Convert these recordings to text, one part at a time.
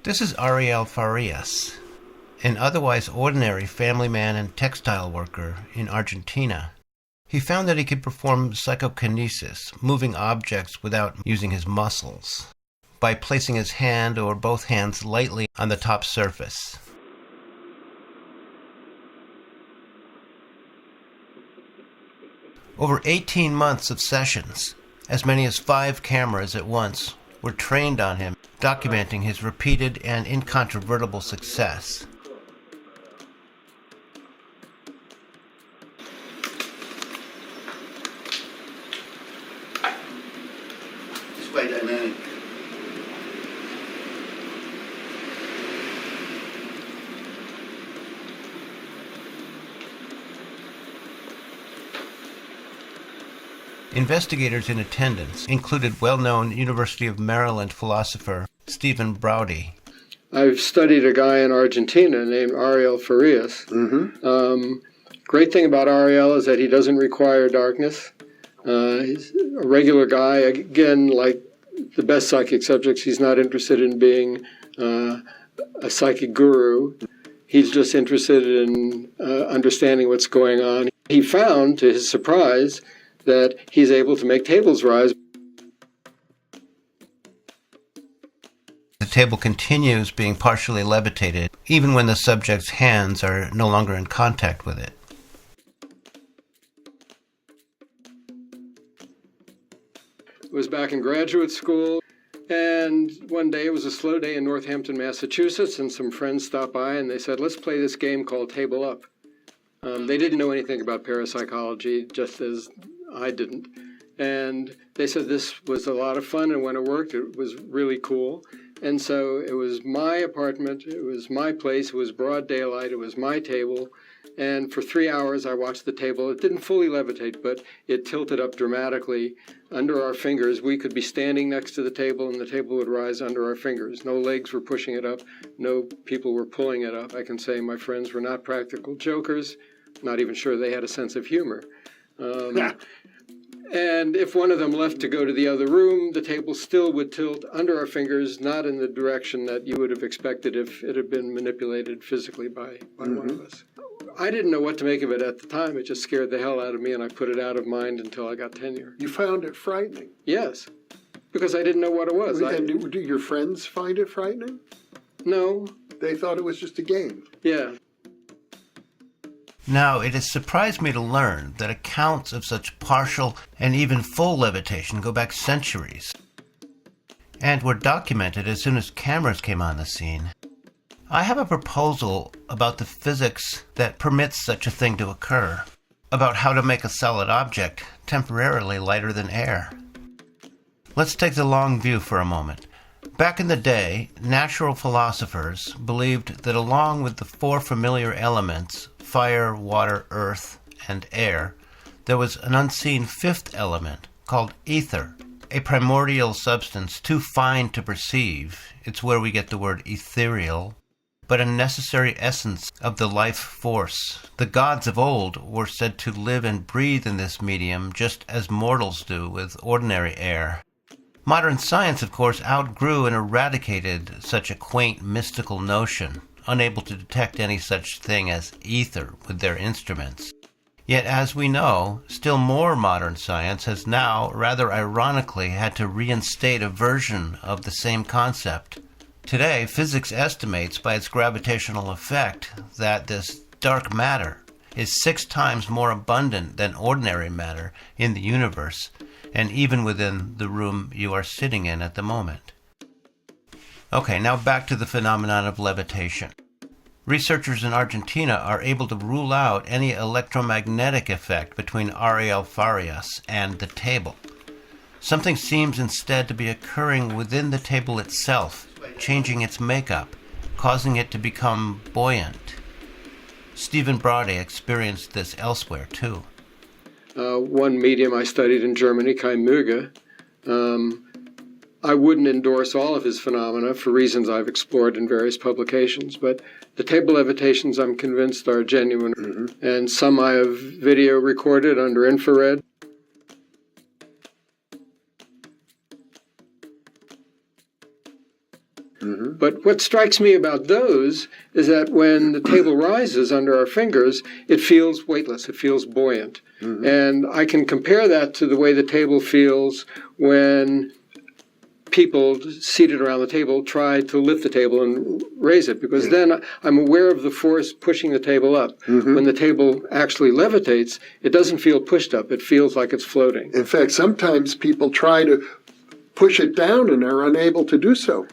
This is Ariel Farias, an otherwise ordinary family man and textile worker in Argentina. He found that he could perform psychokinesis, moving objects without using his muscles, by placing his hand or both hands lightly on the top surface. Over 18 months of sessions, as many as 5 cameras at once were trained on him, documenting his repeated and incontrovertible success. It's quite dynamic. Investigators in attendance included well-known University of Maryland philosopher Stephen Braude. I've studied a guy in Argentina named Ariel Farias. Great thing about Ariel is that he doesn't require darkness. He's a regular guy. Again, like the best psychic subjects, he's not interested in being a psychic guru. He's just interested in understanding what's going on. He found, to his surprise, that he's able to make tables rise. The table continues being partially levitated, even when the subject's hands are no longer in contact with it. It was back in graduate school, and one day, it was a slow day in Northampton, Massachusetts, and some friends stopped by and they said, let's play this game called Table Up. They didn't know anything about parapsychology, just as I didn't. And they said this was a lot of fun, and when it worked, it was really cool. And so it was my apartment, it was my place, it was broad daylight, it was my table. And for 3 hours, I watched the table. It didn't fully levitate, but it tilted up dramatically under our fingers. We could be standing next to the table, and the table would rise under our fingers. No legs were pushing it up. No people were pulling it up. I can say my friends were not practical jokers. Not even sure they had a sense of humor. And if one of them left to go to the other room, the table still would tilt under our fingers, not in the direction that you would have expected if it had been manipulated physically by one of us. I didn't know what to make of it at the time. It just scared the hell out of me, and I put it out of mind until I got tenure. You found it frightening? Yes, because I didn't know what it was. Do your friends find it frightening? No. They thought it was just a game? Yeah. Now, it has surprised me to learn that accounts of such partial and even full levitation go back centuries, and were documented as soon as cameras came on the scene. I have a proposal about the physics that permits such a thing to occur, about how to make a solid object temporarily lighter than air. Let's take the long view for a moment. Back in the day, natural philosophers believed that along with the 4 familiar elements, fire, water, earth, and air, there was an unseen 5th element called ether, a primordial substance too fine to perceive. It's where we get the word ethereal, but a necessary essence of the life force. The gods of old were said to live and breathe in this medium just as mortals do with ordinary air. Modern science, of course, outgrew and eradicated such a quaint mystical notion, unable to detect any such thing as ether with their instruments. Yet, as we know, still more modern science has now, rather ironically, had to reinstate a version of the same concept. Today, physics estimates by its gravitational effect that this dark matter is 6 times more abundant than ordinary matter in the universe, and even within the room you are sitting in at the moment. Okay, now back to the phenomenon of levitation. Researchers in Argentina are able to rule out any electromagnetic effect between Ariel Farias and the table. Something seems instead to be occurring within the table itself, changing its makeup, causing it to become buoyant. Stephen Braude experienced this elsewhere, too. One medium I studied in Germany, Kai Müge, I wouldn't endorse all of his phenomena for reasons I've explored in various publications, but the table levitations, I'm convinced, are genuine, and some I have video recorded under infrared. But what strikes me about those is that when the table rises under our fingers, it feels weightless, it feels buoyant. And I can compare that to the way the table feels when people seated around the table try to lift the table and raise it, because then I'm aware of the force pushing the table up. When the table actually levitates, it doesn't feel pushed up, it feels like it's floating. In fact, sometimes people try to push it down and are unable to do so.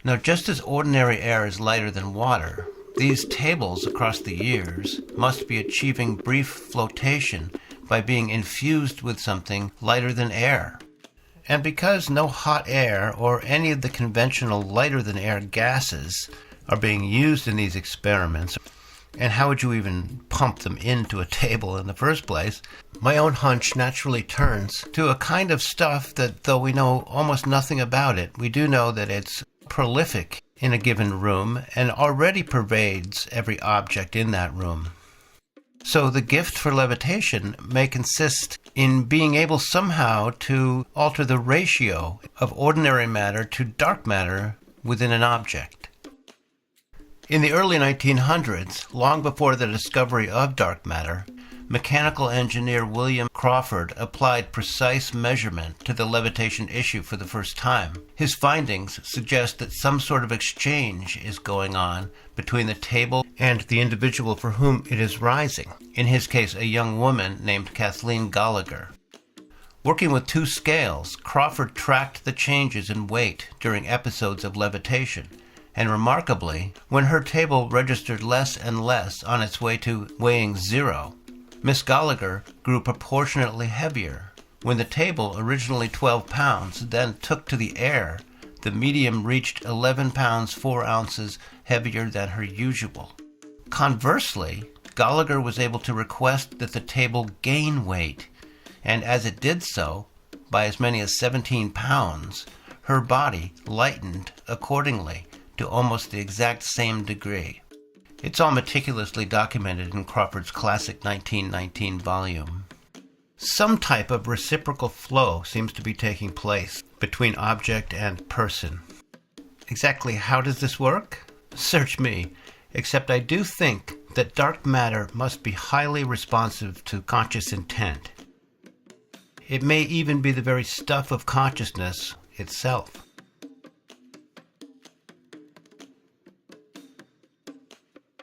Now, just as ordinary air is lighter than water, these tables across the years must be achieving brief flotation by being infused with something lighter than air. And because no hot air or any of the conventional lighter-than-air gases are being used in these experiments, and how would you even pump them into a table in the first place, my own hunch naturally turns to a kind of stuff that, though we know almost nothing about it, we do know that it's prolific in a given room and already pervades every object in that room. So the gift for levitation may consist in being able somehow to alter the ratio of ordinary matter to dark matter within an object. In the early 1900s, long before the discovery of dark matter, mechanical engineer William Crawford applied precise measurement to the levitation issue for the first time. His findings suggest that some sort of exchange is going on between the table and the individual for whom it is rising, in his case a young woman named Kathleen Gallagher. Working with two scales, Crawford tracked the changes in weight during episodes of levitation, and remarkably, when her table registered less and less on its way to weighing 0, Miss Gallagher grew proportionately heavier. When the table, originally 12 pounds, then took to the air, the medium reached 11 pounds 4 ounces heavier than her usual. Conversely, Gallagher was able to request that the table gain weight, and as it did so, by as many as 17 pounds, her body lightened accordingly to almost the exact same degree. It's all meticulously documented in Crawford's classic 1919 volume. Some type of reciprocal flow seems to be taking place between object and person. Exactly how does this work? Search me, except I do think that dark matter must be highly responsive to conscious intent. It may even be the very stuff of consciousness itself.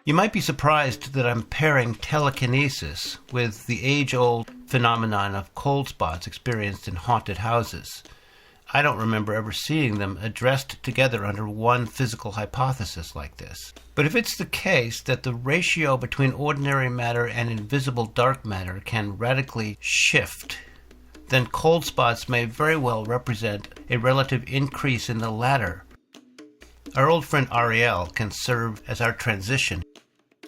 You might be surprised that I'm pairing telekinesis with the age-old phenomenon of cold spots experienced in haunted houses. I don't remember ever seeing them addressed together under one physical hypothesis like this. But if it's the case that the ratio between ordinary matter and invisible dark matter can radically shift, then cold spots may very well represent a relative increase in the latter. Our old friend Ariel can serve as our transition.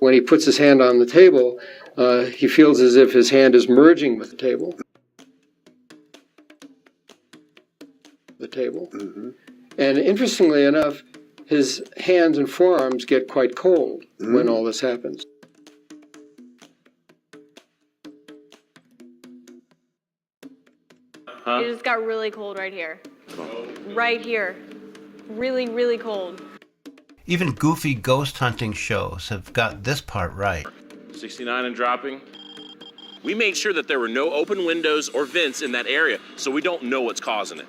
When he puts his hand on the table, he feels as if his hand is merging with the table. And interestingly enough, his hands and forearms get quite cold when all this happens. It just got really cold right here. Right here. Really, really cold. Even goofy ghost hunting shows have got this part right. 69 and dropping. We made sure that there were no open windows or vents in that area, so we don't know what's causing it.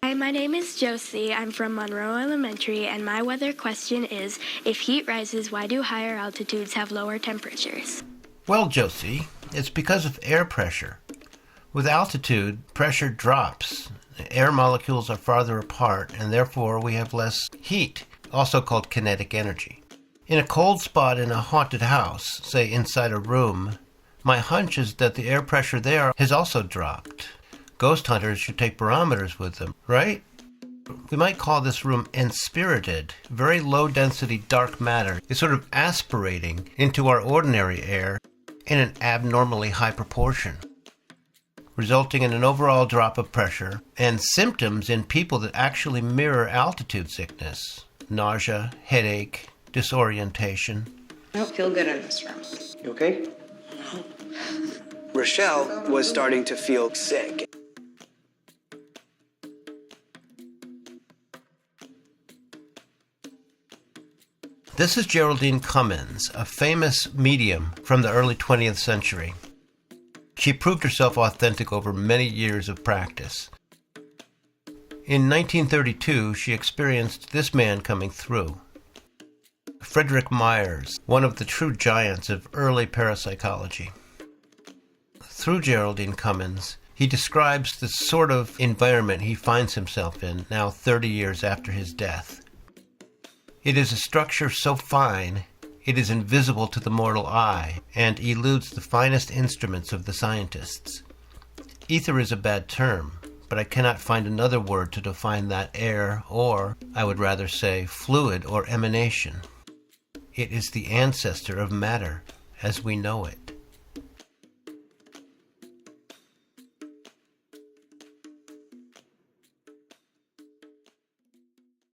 Hi, my name is Josie. I'm from Monroe Elementary, and my weather question is, if heat rises, why do higher altitudes have lower temperatures? Well, Josie, it's because of air pressure. With altitude, pressure drops. Air molecules are farther apart, and therefore we have less heat, also called kinetic energy. In a cold spot in a haunted house, say inside a room, my hunch is that the air pressure there has also dropped. Ghost hunters should take barometers with them, right? We might call this room enspirited. Very low-density dark matter is sort of aspirating into our ordinary air in an abnormally high proportion, resulting in an overall drop of pressure and symptoms in people that actually mirror altitude sickness: nausea, headache, disorientation. I don't feel good in this room. You okay? Rochelle was starting to feel sick. This is Geraldine Cummins, a famous medium from the early 20th century. She proved herself authentic over many years of practice. In 1932, she experienced this man coming through. Frederick Myers, one of the true giants of early parapsychology. Through Geraldine Cummins, he describes the sort of environment he finds himself in now 30 years after his death. It is a structure so fine, it is invisible to the mortal eye and eludes the finest instruments of the scientists. Ether is a bad term, but I cannot find another word to define that air or, I would rather say, fluid or emanation. It is the ancestor of matter as we know it.